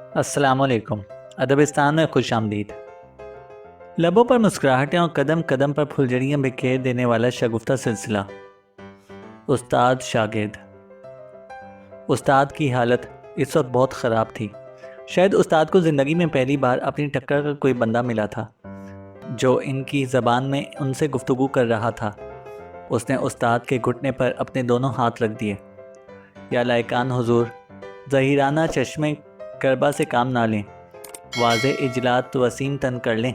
अस्सलाम वालेकुम। अदबिस्तान में खुश आमदीद। लबों पर मुस्कुराहटें और कदम कदम पर फुलझड़ियाँ बिखेर देने वाला शगुफ्ता सिलसिला। उस्ताद शागिर्द। उस्ताद की हालत इस वक्त बहुत ख़राब थी। शायद उस्ताद को ज़िंदगी में पहली बार अपनी टक्कर का कोई बंदा मिला था जो इनकी ज़बान में उनसे गुफ्तगू कर रहा था। उसने उस्ताद के घुटने पर अपने दोनों हाथ रख दिए। या लायकान हुजूर, ज़हीराना चश्मे करबा से काम ना लें, वाज़े इजलात वसीम तन कर लें।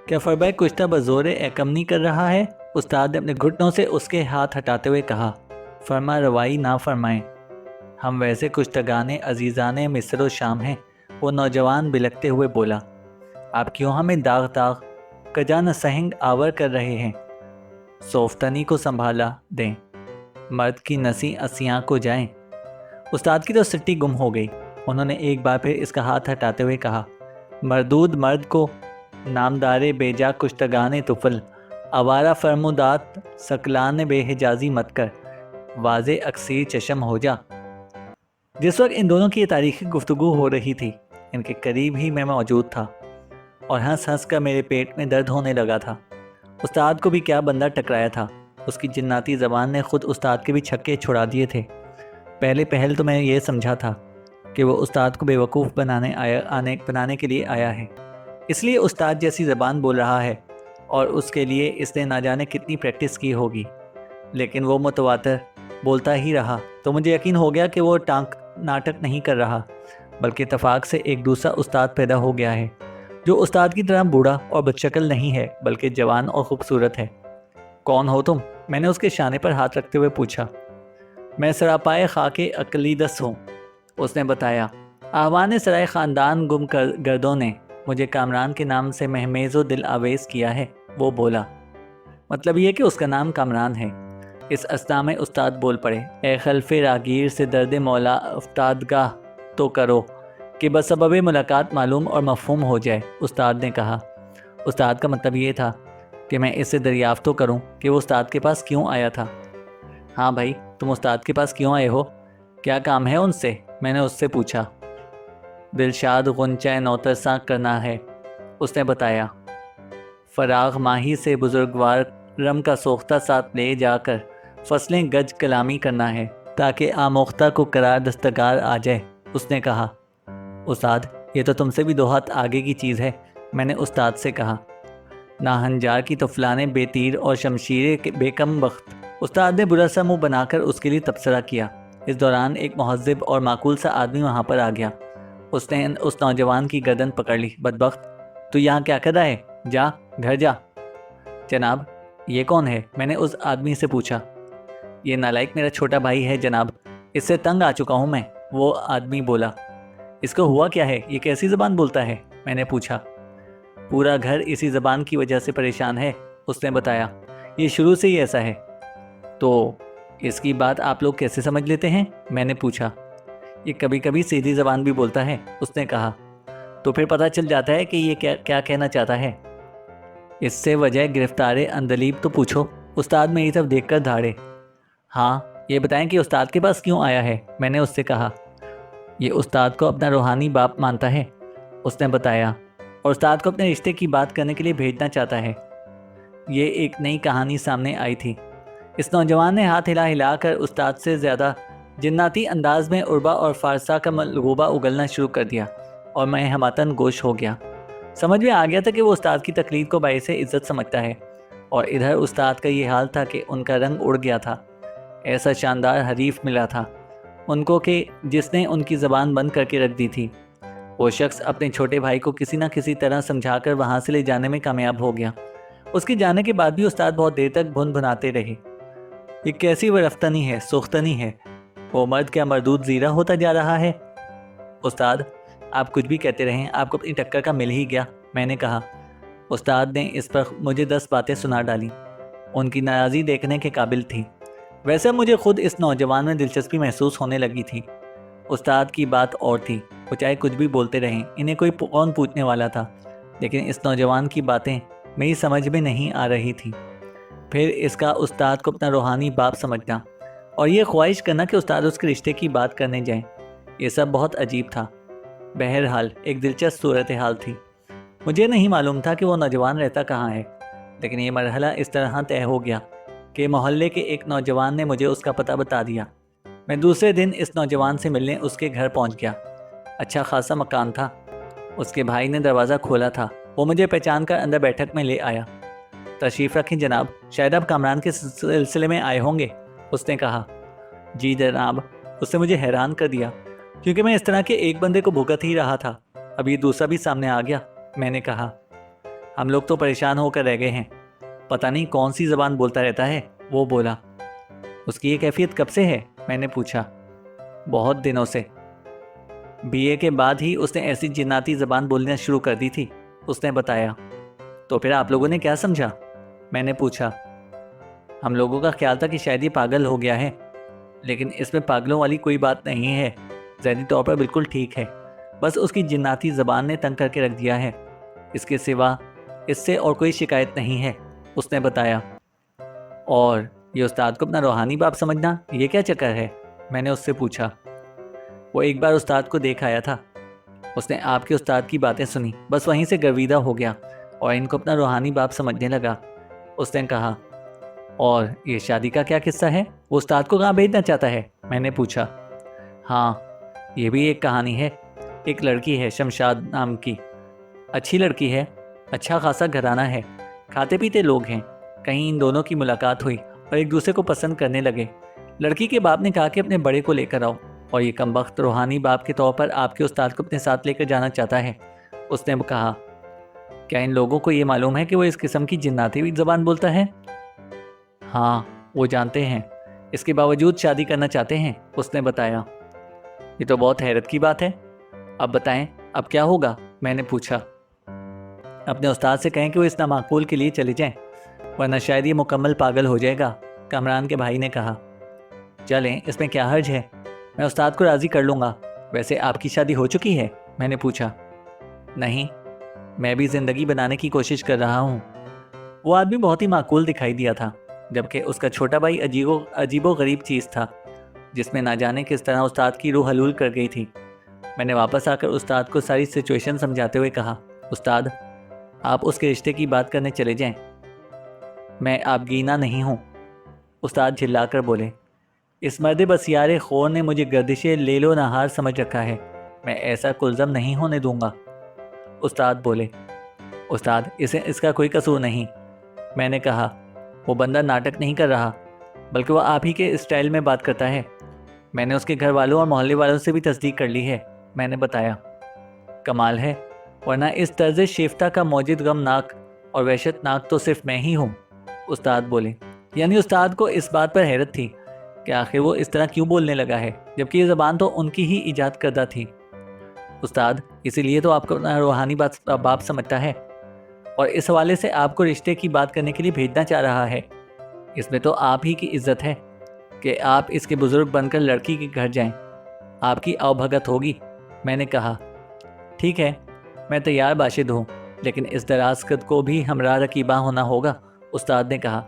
क्या फरमाए कुश्ता बज़ोरे एकमनी कर रहा है? उस्ताद ने अपने घुटनों से उसके हाथ हटाते हुए कहा। फरमा रवाई ना फरमाएं, हम वैसे कुश्तगाने अजीज़ाने मिस्र व शाम हैं। वो नौजवान बिलकते हुए बोला। आप क्यों हमें दाग दाग कजा नसहिंग आवर कर रहे हैं? सोफ्तनी को संभाला दें, मर्द की नसी असियाँ को जाएं। उस्ताद की तो सिट्टी गुम हो गई। उन्होंने एक बार फिर इसका हाथ हटाते हुए कहा, मरदूद मर्द को नामदारे बेजा कुश्तगाने तुफल आवारा फरमुदात सकलान बेहिजाजी मत कर, वाजे अक्सीर चशम हो जा। जिस वक्त इन दोनों की ये तारीखी गुफ्तगू हो रही थी, इनके करीब ही मैं मौजूद था और हंस हंस कर मेरे पेट में दर्द होने लगा था। उस्ताद को भी क्या बंदा टकराया था। उसकी जिन्नाती ज़बान ने खुद उस्ताद के भी छक्के छुड़ा दिए थे। पहले पहल तो मैं ये समझा था कि वो उस्ताद को बेवकूफ़ बनाने के लिए आया है, इसलिए उस्ताद जैसी ज़बान बोल रहा है और उसके लिए इसने ना जाने कितनी प्रैक्टिस की होगी। लेकिन वो मुतवातर बोलता ही रहा तो मुझे यकीन हो गया कि वो नाटक नहीं कर रहा, बल्कि इत्तफाक से एक दूसरा उस्ताद पैदा हो गया है जो उस्ताद की तरह बूढ़ा और बदशक्ल नहीं है, बल्कि जवान और ख़ूबसूरत है। कौन हो तुम? मैंने उसके शाने पर हाथ रखते हुए पूछा। मैं सरापाए खाके अकलीदस हूँ, उसने बताया। आवान सराय ख़ानदान गुम कर गर्दों ने मुझे कामरान के नाम से महमेज़ो दिल आवेज़ किया है, वो बोला। मतलब ये कि उसका नाम कामरान है। इस अस्ना में उस्ताद बोल पड़े। ए खल्फ़े रागीर से दर्द मौला उफ्तादगाह तो करो कि बसबब मुलाकात मालूम और मफ़हूम हो जाए, उस्ताद ने कहा। उस्ताद का मतलब ये था कि मैं इससे दरियाफ़्त तो करूँ कि वो उस्ताद के पास क्यों आया था। हाँ भाई, तुम उस्ताद के पास क्यों आए हो? क्या काम है उनसे? मैंने उससे पूछा। दिलशाद गुंचा नौतरसा करना है, उसने बताया। फराग माही से बुजुर्गवार रम का सोख्ता साथ ले जाकर फसलें गज कलामी करना है ताकि आमोख्ता को करार दस्तगार आ जाए, उसने कहा। उस्ताद, ये तो तुमसे भी 2 हाथ आगे की चीज़ है, मैंने उस्ताद से कहा। नाहंजार की तफलाने बेतीर और शमशीरें के बेकम वक्त, उस्ताद ने बुरा सा मुँह बनाकर उसके लिए तबसरा किया। इस दौरान एक महज़्ज़िब और माकूल सा आदमी वहाँ पर आ गया। उसने उस नौजवान की गर्दन पकड़ ली। बदबख्त, तू यहाँ क्या कर रहा है? जा, घर जा। जनाब, ये कौन है? मैंने उस आदमी से पूछा। ये नालायक मेरा छोटा भाई है जनाब, इससे तंग आ चुका हूँ मैं, वो आदमी बोला। इसको हुआ क्या है? ये कैसी ज़बान बोलता है? मैंने पूछा। पूरा घर इसी ज़बान की वजह से परेशान है, उसने बताया। ये शुरू से ही ऐसा है। तो इसकी बात आप लोग कैसे समझ लेते हैं? मैंने पूछा। ये कभी कभी सीधी ज़बान भी बोलता है, उसने कहा। तो फिर पता चल जाता है कि ये क्या कहना चाहता है। इससे वजह गिरफ्तार अंदलीब तो पूछो, उस्ताद मेरी तरफ देखकर धाड़े। हाँ, ये बताएं कि उस्ताद के पास क्यों आया है? मैंने उससे कहा। ये उस्ताद को अपना रूहानी बाप मानता है, उसने बताया, और उस्ताद को अपने रिश्ते की बात करने के लिए भेजना चाहता है। ये एक नई कहानी सामने आई थी। इस नौजवान ने हाथ हिला हिला कर उस्ताद से ज़्यादा जिन्नाती अंदाज में उर्बा और फ़ारसा का मलगूबा उगलना शुरू कर दिया और मैं हमातन गोश हो गया। समझ में आ गया था कि वो उस्ताद की तकलीद को बाइसे इज़्ज़त समझता है, और इधर उस्ताद का ये हाल था कि उनका रंग उड़ गया था। ऐसा शानदार हरीफ मिला था उनको कि जिसने उनकी ज़बान बंद करके रख दी थी। वो शख्स अपने छोटे भाई को किसी न किसी तरह समझाकर वहाँ से ले जाने में कामयाब हो गया। उसके जाने के बाद भी उस्ताद बहुत देर तक भुन भुनाते रहे। ये कैसी वरफ्तनी है, सुख्तनी है। वो मर्द क्या मरदूद ज़ीरा होता जा रहा है? उस्ताद, आप कुछ भी कहते रहें, आपको अपनी टक्कर का मिल ही गया, मैंने कहा। उस्ताद ने इस पर मुझे 10 बातें सुना डाली। उनकी नाराज़ी देखने के काबिल थी। वैसे मुझे खुद इस नौजवान में दिलचस्पी महसूस होने लगी थी। उस्ताद की बात और थी, वो चाहे कुछ भी बोलते रहें, इन्हें कोई कौन पूछने वाला था। लेकिन इस नौजवान की बातें मेरी समझ में नहीं आ रही थी। फिर इसका उस्ताद को अपना रूहानी बाप समझना और ये ख्वाहिश करना कि उस्ताद उसके रिश्ते की बात करने जाएं, ये सब बहुत अजीब था। बहरहाल एक दिलचस्प सूरत हाल थी। मुझे नहीं मालूम था कि वो नौजवान रहता कहाँ है, लेकिन ये मरहला इस तरह तय हो गया कि मोहल्ले के एक नौजवान ने मुझे उसका पता बता दिया। मैं दूसरे दिन इस नौजवान से मिलने उसके घर पहुंच गया। अच्छा खासा मकान था। उसके भाई ने दरवाज़ा खोला था। वो मुझे पहचान कर अंदर बैठक में ले आया। तशरीफ़ रखें जनाब, शायद आप कामरान के सिलसिले में आए होंगे, उसने कहा। जी जनाब। उसने मुझे हैरान कर दिया, क्योंकि मैं इस तरह के एक बंदे को भुगत ही रहा था। अब ये दूसरा भी सामने आ गया। मैंने कहा, हम लोग तो परेशान होकर रह गए हैं, पता नहीं कौन सी ज़बान बोलता रहता है। वो बोला। उसकी ये कैफियत कब से है? मैंने पूछा। बहुत दिनों से। बीए के बाद ही उसने ऐसी जिन्नाती ज़बान बोलना शुरू कर दी थी, उसने बताया। तो फिर आप लोगों ने क्या समझा? मैंने पूछा। हम लोगों का ख्याल था कि शायद ये पागल हो गया है, लेकिन इसमें पागलों वाली कोई बात नहीं है। ज़हनी तौर पर बिल्कुल ठीक है, बस उसकी जिन्नाती ज़बान ने तंग करके रख दिया है। इसके सिवा इससे और कोई शिकायत नहीं है, उसने बताया। और ये उस्ताद को अपना रूहानी बाप समझना, ये क्या चक्कर है? मैंने उससे पूछा। वो एक बार उस्ताद को देख आया था। उसने आपके उस्ताद की बातें सुनी, बस वहीं से गर्विदा हो गया और इनको अपना रूहानी बाप समझने लगा, उसने कहा। और ये शादी का क्या किस्सा है? वो उस्ताद को कहाँ भेजना चाहता है? मैंने पूछा। हाँ, ये भी एक कहानी है। एक लड़की है शमशाद नाम की, अच्छी लड़की है, अच्छा खासा घराना है, खाते पीते लोग हैं। कहीं इन दोनों की मुलाकात हुई और एक दूसरे को पसंद करने लगे। लड़की के बाप ने कहा कि अपने बड़े को लेकर आओ, और ये कमबख्त रूहानी बाप के तौर पर आपके उस्ताद को अपने साथ लेकर जाना चाहता है, उसने कहा। क्या इन लोगों को ये मालूम है कि वो इस किस्म की जिन्नाती हुई ज़बान बोलता है? हाँ, वो जानते हैं, इसके बावजूद शादी करना चाहते हैं, उसने बताया। ये तो बहुत हैरत की बात है। अब बताएं, अब क्या होगा? मैंने पूछा। अपने उस्ताद से कहें कि वो इस नामाकूल के लिए चले जाएं, वरना शायद ये मुकम्मल पागल हो जाएगा, कामरान के भाई ने कहा। चलें, इसमें क्या हर्ज है, मैं उस्ताद को राज़ी कर लूँगा। वैसे आपकी शादी हो चुकी है? मैंने पूछा। नहीं, मैं भी ज़िंदगी बनाने की कोशिश कर रहा हूँ। वो आदमी बहुत ही माकूल दिखाई दिया था, जबकि उसका छोटा भाई अजीबो गरीब चीज़ था, जिसमें ना जाने किस तरह उस्ताद की रूह हलूल कर गई थी। मैंने वापस आकर उस्ताद को सारी सिचुएशन समझाते हुए कहा, उस्ताद, आप उसके रिश्ते की बात करने चले जाएं। मैं आप गीना नहीं हूँ, उस्ताद चिल्लाकर बोले। इस मर्द बसियारे खोर ने मुझे गर्दिशे लेलो नहार समझ रखा है, मैं ऐसा कुलज़म नहीं होने दूंगा, उस्ताद बोले। उस्ताद, इसका कोई कसूर नहीं, मैंने कहा। वो बंदा नाटक नहीं कर रहा, बल्कि वह आप ही के स्टाइल में बात करता है। मैंने उसके घर वालों और मोहल्ले वालों से भी तस्दीक कर ली है, मैंने बताया। कमाल है, वरना इस तर्ज शेफ्ता का मौजिद गमनाक और वहशतनाक तो सिर्फ मैं ही हूँ, उस्ताद बोले। यानी उस्ताद को इस बात पर हैरत थी कि आखिर वो इस तरह क्यों बोलने लगा है, जबकि ये ज़बान तो उनकी ही ईजाद करदा थी। उस्ताद, इसीलिए तो आपको रूहानी बाप समझता है, और इस हवाले से आपको रिश्ते की बात करने के लिए भेजना चाह रहा है। इसमें तो आप ही की इज्जत है कि आप इसके बुजुर्ग बनकर लड़की के घर जाएं। आपकी आवभगत होगी, मैंने कहा। ठीक है, मैं तैयार बाशिद हूँ, लेकिन इस दराज़कद को भी हमरा रकीबा होना होगा, उस्ताद ने कहा।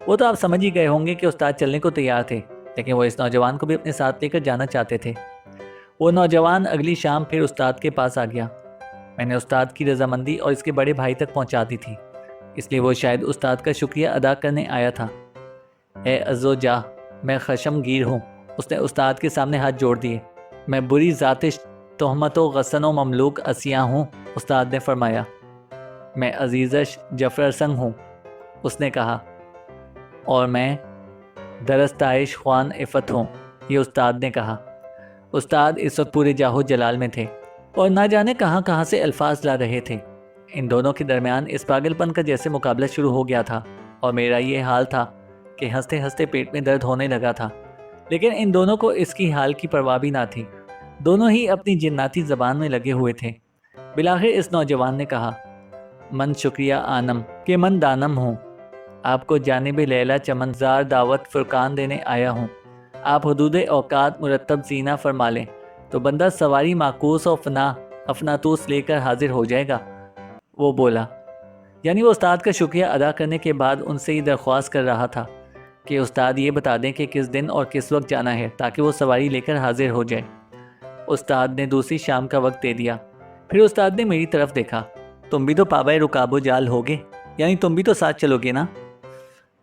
वो तो आप समझ ही गए होंगे कि उस्ताद चलने को तैयार थे, लेकिन वो इस नौजवान को भी अपने साथ लेकर जाना चाहते थे। वो नौजवान अगली शाम फिर उस्ताद के पास आ गया। मैंने उस्ताद की रजामंदी और इसके बड़े भाई तक पहुंचा दी थी, इसलिए वो शायद उस्ताद का शुक्रिया अदा करने आया था। ए अज़ो जा, मैं खशमगीर हूँ, उसने उस्ताद के सामने हाथ जोड़ दिए। मैं बुरी ज़ातिश तोहमतो गसन व ममलूक असिया हूँ, उस्ताद ने फरमाया। मैं अजीज़श जफ़र संग हूँ, उसने कहा। और मैं दरस्ताइश ख्वान इफ़त हूँ, ये उस्ताद ने कहा। उस्ताद इस वक्त पूरे जाहो जलाल में थे और ना जाने कहाँ कहाँ से अल्फाज ला रहे थे। इन दोनों के दरमियान इस पागलपन का जैसे मुकाबला शुरू हो गया था, और मेरा ये हाल था कि हंसते हंसते पेट में दर्द होने लगा था, लेकिन इन दोनों को इसकी हाल की परवाह भी ना थी। दोनों ही अपनी जिन्नाती ज़बान में लगे हुए थे। बिलाखिर इस नौजवान ने कहा, मन शुक्रिया आनम के मन दानम हूँ, आपको जानिब लैला चमनजार दावत फुरकान देने आया हूँ। आप हदूद औकात मुरतब जीना फरमा लें तो बंदा सवारी माकूस और अफनातूस लेकर हाजिर हो जाएगा, वो बोला। यानी वो उस्ताद का शुक्रिया अदा करने के बाद उनसे ही दरख्वास्त कर रहा था कि उस्ताद ये बता दें कि किस दिन और किस वक्त जाना है, ताकि वो सवारी लेकर हाजिर हो जाए। استاد نے دوسری شام کا وقت دے دیا۔ پھر استاد نے میری طرف دیکھا۔ تم بھی تو پابائے رکاب و جال ہوگے، یعنی تم بھی تو ساتھ چلو گے نا؟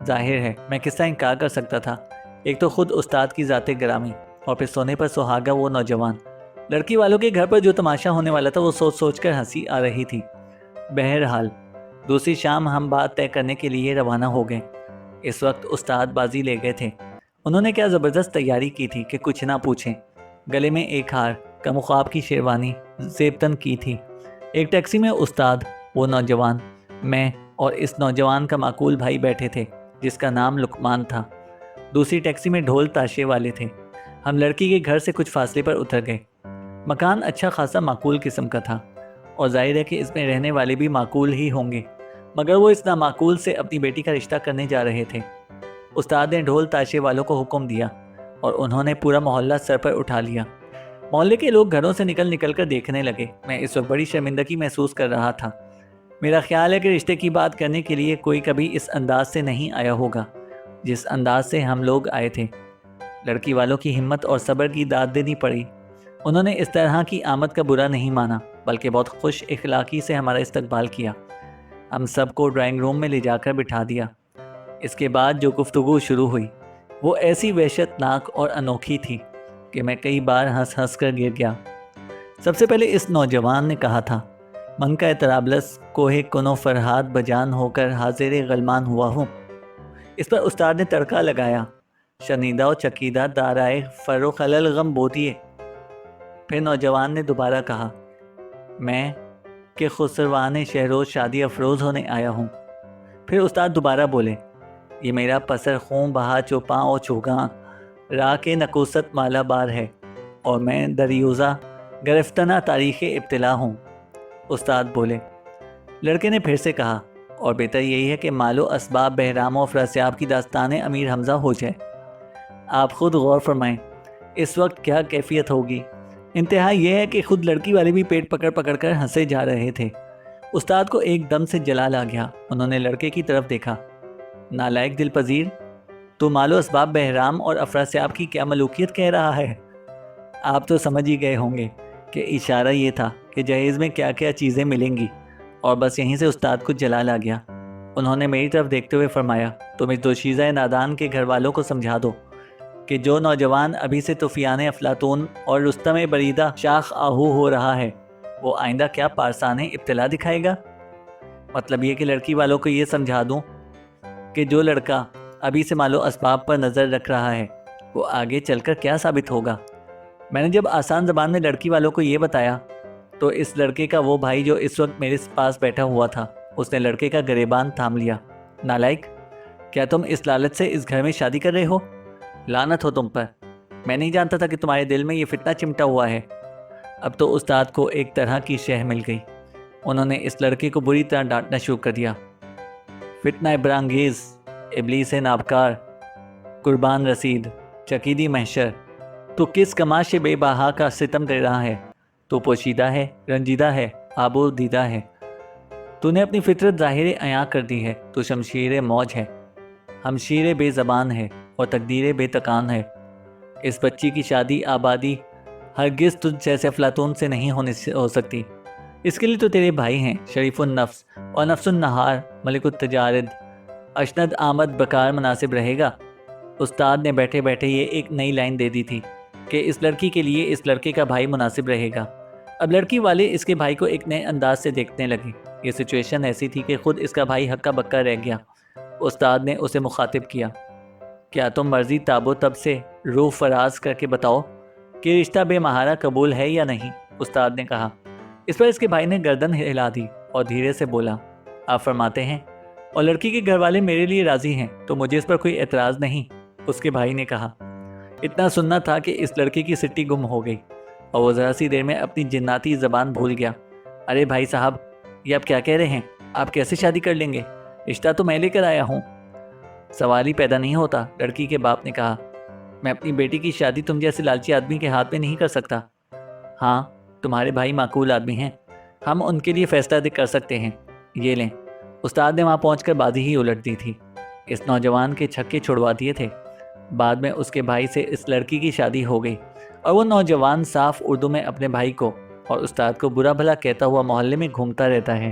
ظاہر ہے میں کس طرح انکار کر سکتا تھا، ایک تو خود استاد کی ذات گرامی اور پھر سونے پر سہاگا وہ نوجوان۔ لڑکی والوں کے گھر پر جو تماشا ہونے والا تھا وہ سوچ سوچ کر ہنسی آ رہی تھی۔ بہرحال دوسری شام ہم بات طے کرنے کے لیے روانہ ہو گئے۔ اس وقت استاد بازی لے گئے تھے۔ انہوں نے کیا زبردست تیاری کی تھی کہ کچھ نہ پوچھیں۔ گلے میں ایک ہار، کم خواب کی شیروانی زیبتن کی تھی۔ ایک ٹیکسی میں استاد، وہ نوجوان، میں اور اس نوجوان کا معقول بھائی بیٹھے تھے جس کا نام لقمان تھا۔ دوسری ٹیکسی میں ڈھول تاشے والے تھے۔ ہم لڑکی کے گھر سے کچھ فاصلے پر اتر گئے۔ مکان اچھا خاصا معقول قسم کا تھا اور ظاہر ہے کہ اس میں رہنے والے بھی معقول ہی ہوں گے، مگر وہ اس نامعقول سے اپنی بیٹی کا رشتہ کرنے جا رہے تھے۔ استاد نے ڈھول تاشے والوں کو حکم دیا اور انہوں نے پورا محلہ سر پر اٹھا لیا۔ محلے کے لوگ گھروں سے نکل نکل کر دیکھنے لگے۔ میں اس وقت بڑی شرمندگی محسوس کر رہا تھا۔ میرا خیال ہے کہ رشتے کی بات کرنے کے لیے کوئی کبھی اس انداز سے نہیں آیا ہوگا جس انداز سے ہم لوگ آئے تھے۔ لڑکی والوں کی ہمت اور صبر کی داد دینی پڑی۔ انہوں نے اس طرح کی آمد کا برا نہیں مانا، بلکہ بہت خوش اخلاقی سے ہمارا استقبال کیا۔ ہم سب کو ڈرائنگ روم میں لے جا کر بٹھا دیا۔ اس کے بعد جو گفتگو شروع ہوئی وہ ایسی وحشت ناک اور انوکھی تھی کہ میں کئی بار ہنس ہنس کر گر گیا۔ سب سے پہلے اس نوجوان نے کہا تھا، من کا طرابلس کوہ کنو فرہاد بجان ہو کر حاضر غلمان ہوا ہوں۔ اس پر استاد نے تڑکا لگایا، شنیدہ و چکیدہ دارائے فر و خلل غم بودیے۔ پھر نوجوان نے دوبارہ کہا، میں کہ خسروان شہروز شادی افروز ہونے آیا ہوں۔ پھر استاد دوبارہ بولے، یہ میرا پسر خون بہا چوپاں اور چوگاں راہ کے نکوست مالا بار ہے اور میں دریوزہ گرفتنہ تاریخ ابتلا ہوں۔ استاد بولے۔ لڑکے نے پھر سے کہا، اور بہتر یہی ہے کہ مال و اسباب بہرام و افراسیاب کی داستان امیر حمزہ ہو جائے۔ آپ خود غور فرمائیں اس وقت کیا کیفیت ہوگی۔ انتہا یہ ہے کہ خود لڑکی والے بھی پیٹ پکڑ پکڑ کر ہنسے جا رہے تھے۔ استاد کو ایک دم سے جلال آ گیا۔ انہوں نے لڑکے کی طرف دیکھا، نالائق دل پذیر، تو مال و اسباب بہرام اور افراسیاب کی کیا ملوکیت کہہ رہا ہے؟ آپ تو سمجھ ہی گئے ہوں گے کہ اشارہ یہ تھا کہ جہیز میں کیا کیا چیزیں ملیں گی، اور بس یہیں سے استاد کو جلال آ گیا۔ انہوں نے میری طرف دیکھتے ہوئے فرمایا، تم اس دوشیزہ نادان کے گھر والوں کو سمجھا دو کہ جو نوجوان ابھی سے طفیان افلاطون اور رستم بریدہ شاخ آہو ہو رہا ہے وہ آئندہ کیا پارسان ابتلا دکھائے گا۔ مطلب یہ کہ لڑکی والوں کو یہ سمجھا دوں کہ جو لڑکا ابھی سے مال و اسباب پر نظر رکھ رہا ہے وہ آگے چل کر کیا ثابت ہوگا۔ میں نے جب آسان زبان میں لڑکی والوں کو یہ بتایا تو اس لڑکے کا وہ بھائی جو اس وقت میرے پاس بیٹھا ہوا تھا، اس نے لڑکے کا گریبان تھام لیا۔ نالائق، کیا تم اس لالچ سے اس گھر میں شادی کر رہے ہو؟ لعنت ہو تم پر، میں نہیں جانتا تھا کہ تمہارے دل میں یہ فتنہ چمٹا ہوا ہے۔ اب تو استاد کو ایک طرح کی شہ مل گئی۔ انہوں نے اس لڑکے کو بری طرح ڈانٹنا شروع کر دیا۔ فتنہ برانگیز، ابلیس نابکار، قربان رسید، چکیدی محشر، تو کس کماش بے بہا کا ستم کر رہا ہے؟ تو پوشیدہ ہے، رنجیدہ ہے، آبو دیدہ ہے۔ تو نے اپنی فطرت ظاہر عیاں کر دی ہے۔ تو شمشیر موج ہے، ہمشیر بے زبان ہے اور تقدیر بے تکان ہے۔ اس بچی کی شادی آبادی ہرگز تجھ جیسے افلاطون سے نہیں ہو سکتی۔ اس کے لیے تو تیرے بھائی ہیں، شریف النفس اور نفس النہار، ملک التجارد، اشند آمد بکار مناسب رہے گا۔ استاد نے بیٹھے بیٹھے یہ ایک نئی لائن دے دی تھی کہ اس لڑکی کے لیے اس لڑکے کا بھائی مناسب رہے گا۔ اب لڑکی والے اس کے بھائی کو ایک نئے انداز سے دیکھنے لگے۔ یہ سچویشن ایسی تھی کہ خود اس کا بھائی ہکا بکا رہ گیا۔ استاد نے اسے مخاطب کیا، کیا تم مرضی تاب و تب سے روح فراز کر کے بتاؤ کہ رشتہ بے مہارہ قبول ہے یا نہیں؟ استاد نے کہا۔ اس پر اس کے بھائی نے گردن ہلا دی اور دھیرے سے بولا، آپ فرماتے ہیں اور لڑکی کے گھر والے میرے لیے راضی ہیں تو مجھے اس پر کوئی اعتراض نہیں۔ اس کے بھائی نے کہا۔ اتنا سننا تھا کہ اس لڑکے کی سٹی گم ہو گئی اور وہ ذرا سی دیر میں اپنی جناتی زبان بھول گیا۔ ارے بھائی صاحب، یہ آپ کیا کہہ رہے ہیں؟ آپ کیسے شادی کر لیں گے؟ رشتہ تو میں لے کر آیا ہوں۔ سوال ہی پیدا نہیں ہوتا، لڑکی کے باپ نے کہا۔ میں اپنی بیٹی کی شادی تم جیسے لالچی آدمی کے ہاتھ میں نہیں کر سکتا۔ ہاں، تمہارے بھائی معقول آدمی ہیں، ہم ان کے لیے فیصلہ کر سکتے ہیں۔ یہ لیں۔ استاد نے وہاں پہنچ کر بازی ہی الٹ دی تھی۔ اس نوجوان کے چھکے چھڑوا دیے تھے۔ بعد میں اس کے بھائی سے اس لڑکی کی شادی ہو گئی اور وہ نوجوان صاف اردو میں اپنے بھائی کو اور استاد کو برا بھلا کہتا ہوا محلے میں گھومتا رہتا ہے۔